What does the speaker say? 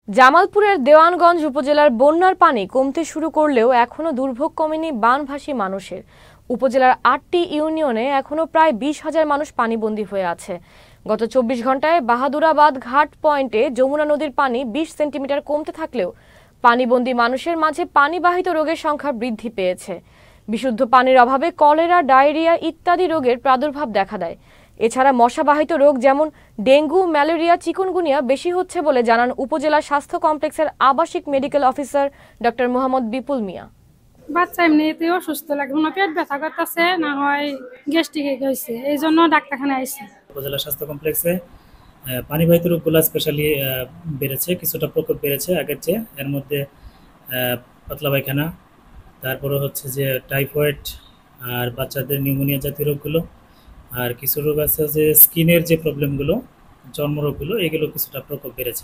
জামালপুরের দেওয়ানগঞ্জ উপজেলার বন্যার পানি কমতে শুরু করলেও এখনো দুর্ভোগ কমেনি বানভাসী মানুষের। উপজেলার ৮টি ইউনিয়নে এখনো প্রায় ২০,০০০ মানুষ পানিবন্দী হয়ে আছে। গত ২৪ ঘন্টায় বাহাদুরাবাদ ঘাট পয়েন্টে যমুনা নদীর পানি ২০ সেন্টিমিটার কমতে থাকলেও পানিবন্দী মানুষের মাঝে পানিবাহিত রোগের সংখ্যা বৃদ্ধি পেয়েছে। বিশুদ্ধ পানির অভাবে কলেরা, ডায়রিয়া ইত্যাদি রোগের প্রাদুর্ভাব দেখা দেয়। এছাড়া মশাবাহিত রোগ যেমন ডেঙ্গু, ম্যালেরিয়া, চিকুনগুনিয়া বেশি হচ্ছে বলে জানান উপজেলা স্বাস্থ্য কমপ্লেক্সের আবাসিক মেডিকেল অফিসার ডক্টর মোহাম্মদ বিপুল মিয়া। বাচ্চা এমনিতেই অসুস্থ লাগে, কোনো পেট ব্যথা করতেছে, না হয় গ্যাস্ট্রিক হয়েছে, এই জন্য ডাক্তারখানায় আইছে। উপজেলা স্বাস্থ্য কমপ্লেক্সে পানিবাহিত রোগগুলো স্পেশালি বেড়েছে, কিছুটা প্রকোপ বেড়েছে আগের চেয়ে। এর মধ্যে পাতলা পায়খানা, তারপরে হচ্ছে যে টাইফয়েড আর বাচ্চাদের নিউমোনিয়া জাতীয় রোগগুলো, আর কিছু রোগ আছে যে স্কিনের যে প্রবলেমগুলো, চর্মরোগগুলো, এগুলো কিছুটা প্রকোপ বেড়েছে।